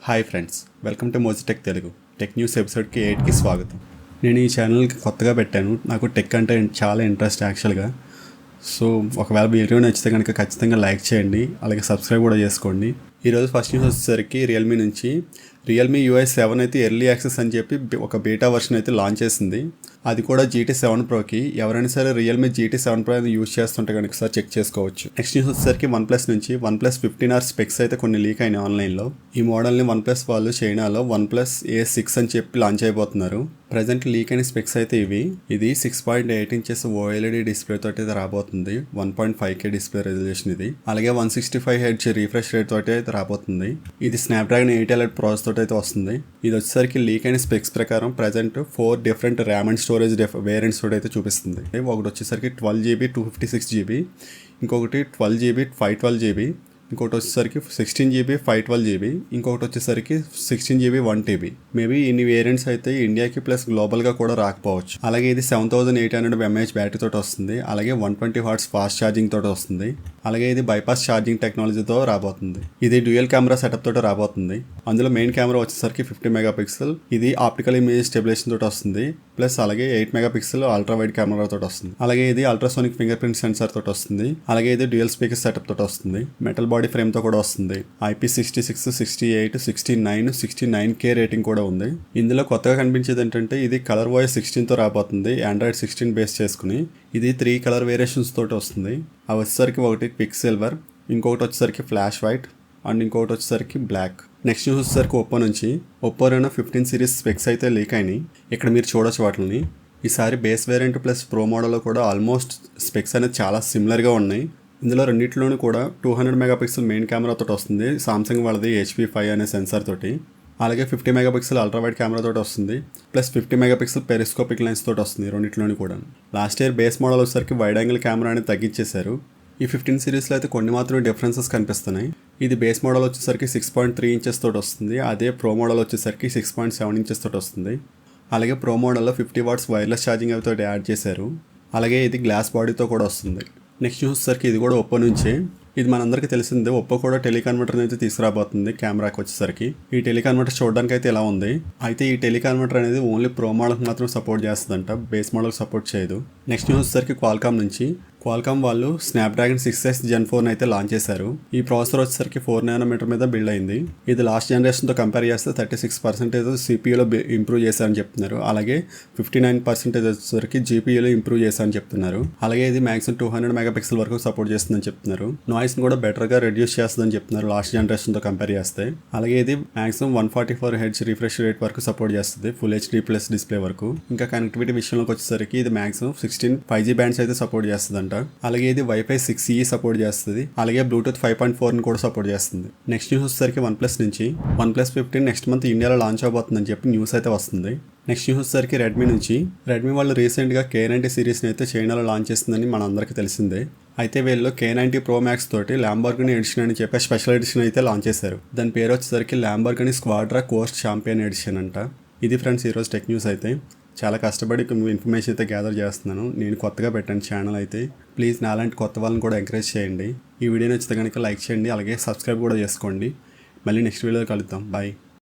Hi friends, welcome to Mojitech Telugu. Tech news ఎపిసోడ్కి 8కి స్వాగతం. నేను ఈ ఛానల్కి కొత్తగా పెట్టాను. నాకు టెక్ అంటే చాలా ఇంట్రెస్ట్ యాక్చువల్గా. సో ఒకవేళ వీడియో నచ్చితే కనుక ఖచ్చితంగా లైక్ చేయండి, అలాగే సబ్స్క్రైబ్ కూడా చేసుకోండి. ఈరోజు ఫస్ట్ న్యూస్ వచ్చేసరికి రియల్మీ నుంచి రియల్మీ UI 7 అయితే ఎర్లీ యాక్సెస్ అని చెప్పి ఒక బీటా వర్షన్ అయితే లాంచ్ చేసింది. అది కూడా GT 7 Proకి. ఎవరైనా సరే రియల్మీ GT 7 Pro అయితే యూజ్ చేస్తుంటే కనుక ఒకసారి చెక్ చేసుకోవచ్చు. నెక్స్ట్ న్యూస్ వచ్చేసరికి OnePlus నుంచి OnePlus 15R స్పెక్స్ అయితే కొన్ని లీక్ అయినాయి ఆన్లైన్లో. ఈ మోడల్ని OnePlus వాళ్ళు చైనాలో OnePlus A6 అని చెప్పి లాంచ్ అయిపోతున్నారు. ప్రజెంట్ లీక్ అయిన స్పెక్స్ అయితే ఇవి. ఇది 6.8 ఇంచెస్ OLED డిస్ప్లే తోటి అయితే రాబోతుంది. 1.5K డిస్ప్లే రెజల్యూషన్ ఇది. అలాగే 165Hz రిఫ్రెష్ రేట్ తోటి అయితే రాబోతుంది. ఇది స్నాప్డ్రాగన్ 8 Elite ప్రాసెస్ తోటి అయితే వస్తుంది. ఇది వచ్చేసరికి లీక్ అయిన స్పెక్స్ ప్రకారం present 4 different RAM and storage variants తోటి అయితే చూపిస్తుంది. ఒకటి వచ్చేసరికి 12GB 256GB, ఇంకొకటి 12GB 512GB, ఇంకొకటి వచ్చేసరికి 16GB 512GB, ఇంకొకటి వచ్చేసరికి 16GB 1TB. మేబీ ఇన్ని వేరియంట్స్ అయితే ఇండియాకి ప్లస్ గ్లోబల్గా కూడా రాకపోవచ్చు. అలాగే ఇది 7800 mAh బ్యాటరీ తోటి వస్తుంది. అలాగే 120 Watts ఫాస్ట్ ఛార్జింగ్ తోటి వస్తుంది. అలాగే ఇది బైపాస్ ఛార్జింగ్ టెక్నాలజీతో రాబోతుంది. ఇది డ్యూయల్ కెమెరా సెటప్ తోటి రాబోతుంది. అందులో మెయిన్ కెమెరా వచ్చేసరికి 50 మెగాపిక్సెల్. ఇది ఆప్టికల్ ఇమేజ్ స్టెబిలేషన్ తోటి వస్తుంది. ప్లస్ అలాగే 8 మెగాపిక్సెల్ అల్ట్రా వైడ్ కెమెరా తోటి వస్తుంది. అలాగే ఇది అల్ట్రాసోనిక్ ఫింగర్ ప్రింట్ సెన్సార్ తోటి వస్తుంది. అలాగే ఇది డ్యూయల్ స్పీకర్ సెటప్ తోటి వస్తుంది. మెటల్ బాడీ ఫ్రేమ్ తో కూడా వస్తుంది. IP66, 68, 69, 69K రేటింగ్ కూడా ఉంది. ఇందులో కొత్తగా కనిపించేది ఏంటంటే ఇది కలర్ వాయిస్ 16 తో రాబోతుంది. ఆండ్రాయిడ్ 16 బేస్ చేసుకుని ఇది 3 కలర్ వేరియేషన్స్ తోటి వస్తుంది. అవి వచ్చేసరికి ఒకటి పిక్ సిల్వర్, ఇంకొకటి వచ్చేసరికి ఫ్లాష్ వైట్ అండ్ ఇంకొకటి వచ్చేసరికి బ్లాక్. నెక్స్ట్ న్యూస్ వచ్చేసరికి ఒప్పో నుంచి ఒప్పో రెనో 15 సిరీస్ స్పెక్స్ అయితే లీక్ అయినాయి. ఇక్కడ మీరు చూడొచ్చు వాటిని. ఈసారి బేస్ వేరియంట్ ప్లస్ ప్రో మోడల్లో కూడా ఆల్మోస్ట్ స్పెక్స్ అనేది చాలా సిమిలర్గా ఉన్నాయి. ఇందులో రెండింటిలోనూ కూడా 200 మెగాపిక్సెల్ మెయిన్ కెమెరా తోటి వస్తుంది. సామ్సంగ్ వాళ్ళది HP5 అనే సెన్సార్ తోటి. అలాగే 50 మెగాపిక్సెల్ అల్ట్రా వైడ్ కెమెరా తోటి వస్తుంది. ప్లస్ 50 మెగాపిక్సెల్ పెరిస్కోపిక్ లెన్స్ తోటి వస్తుంది రెండింటిలోని కూడా. లాస్ట్ ఇయర్ బేస్ మోడల్ వచ్చేసరికి వైడ్ యాంగిల్ కెమెరా అనేది తగ్గించేశారు. ఈ 15 సిరీస్లో అయితే కొన్ని మాత్రమే డిఫరెన్సెస్ కనిపిస్తున్నాయి. ఇది బేస్ మోడల్ వచ్చేసరికి 6.3 ఇంచెస్ తోటి వస్తుంది. అదే ప్రో మోడల్ వచ్చేసరికి 6.7 ఇంచెస్ తోటి వస్తుంది. అలాగే ప్రో మోడల్లో 50 వాట్స్ వైర్లెస్ ఛార్జింగ్ అవి తోటి యాడ్ చేశారు. అలాగే ఇది గ్లాస్ బాడీతో కూడా వస్తుంది. నెక్స్ట్ న్యూస్ వచ్చేసరికి ఇది కూడా ఒప్పో నుంచే. ఇది మనందరికీ తెలిసిందే. ఒప్పో కూడా టెలికన్వర్టర్ అయితే తీసుకురాబోతుంది కెమెరాకి వచ్చేసరికి. ఈ టెలికన్వర్టర్ చూడడానికి అయితే ఎలా ఉంది. అయితే ఈ టెలికన్వర్టర్ అనేది ఓన్లీ ప్రో మోడల్కి మాత్రం సపోర్ట్ చేస్తుందంట, బేస్ మోడల్కి సపోర్ట్ చేయదు. నెక్స్ట్ న్యూస్ వచ్చేసరికి క్వాల్కామ్ నుంచి. క్వాల్కామ్ వాళ్ళు స్నాప్డ్రాగన్ 6S Gen 4 అయితే లాంచ్ చేశారు. ఈ ప్రాసెసర్ వచ్చేసరికి 4 nm మీద బిల్డ్ అయింది. ఇది లాస్ట్ జనరేషన్తో కంపేర్ చేస్తే 36% CPUలో ఇంప్రూవ్ చేశారని చెప్తున్నారు. అలాగే 59% వచ్చేసరికి GPUలో ఇంప్రూవ్ చేశారని చెప్తున్నారు. అలాగే ఇది మ్యాక్సిమం 200 మెగాపిక్సెల్ వరకు సపోర్ట్ చేస్తుందని చెప్తున్నారు. నాయిస్ని కూడా బెటర్గా రెడ్యూస్ చేస్తుందని చెప్తున్నారు లాస్ట్ జనరేషన్తో కంపేర్ చేస్తే. అలాగే ఇది మ్యాక్సిమం 144Hz రిఫ్రెష్ రేట్ వరకు సపోర్ట్ చేస్తుంది, ఫుల్ HD+ డిస్ప్లే వరకు. ఇంకా కనెక్టివిటీ విషయంలోకి వచ్చేసరికి ఇది మ్యాక్సిమం 16 5G బ్యాండ్స్ అయితే సపోర్ట్ చేస్తుంది. అలాగే ఇది Wi-Fi 6E సపోర్ట్ చేస్తుంది. అలాగే బ్లూటూత్ 5.4 కూడా సపోర్ట్ చేస్తుంది. నెక్స్ట్ న్యూస్ వచ్చేసరికి OnePlus నుంచి OnePlus 15 నెక్స్ట్ మంత్ ఇండియాలో లాంచ్ అవబోతుందని చెప్పి న్యూస్ అయితే వస్తుంది. నెక్స్ట్ న్యూస్ వచ్చేసరికి రెడ్మీ నుంచి. రెడ్మీ వాళ్ళు రీసెంట్గా K90 సిరీస్ని అయితే చైనాలో లాంచ్ చేస్తుందని మన అందరికీ తెలిసిందే. అయితే వీళ్ళు K90 Pro Max తోటి ల్యాంబోర్గినీ ఎడిషన్ అని చెప్పి స్పెషల్ ఎడిషన్ అయితే లాంచ్ చేశారు. దాని పేరు వచ్చేసరికి ల్యాంబోర్గినీ స్క్వాడ్రా కోస్ట్ ఛాంపియన్ ఎడిషన్ అంట. ఇది ఫ్రెండ్స్ ఈరోజు టెక్ న్యూస్ అయితే. చాలా కష్టపడి ఇన్ఫర్మేషన్ అయితే గ్యాదర్ చేస్తున్నాను. నేను కొత్తగా పెట్టాను ఛానల్ అయితే. ప్లీజ్ నాలాంటి కొత్త వాళ్ళని కూడా ఎంకరేజ్ చేయండి. ఈ వీడియో నచ్చితే కనుక లైక్ చేయండి, అలాగే సబ్స్క్రైబ్ కూడా చేసుకోండి. మళ్ళీ నెక్స్ట్ వీడియోలో కలుద్దాం. బాయ్.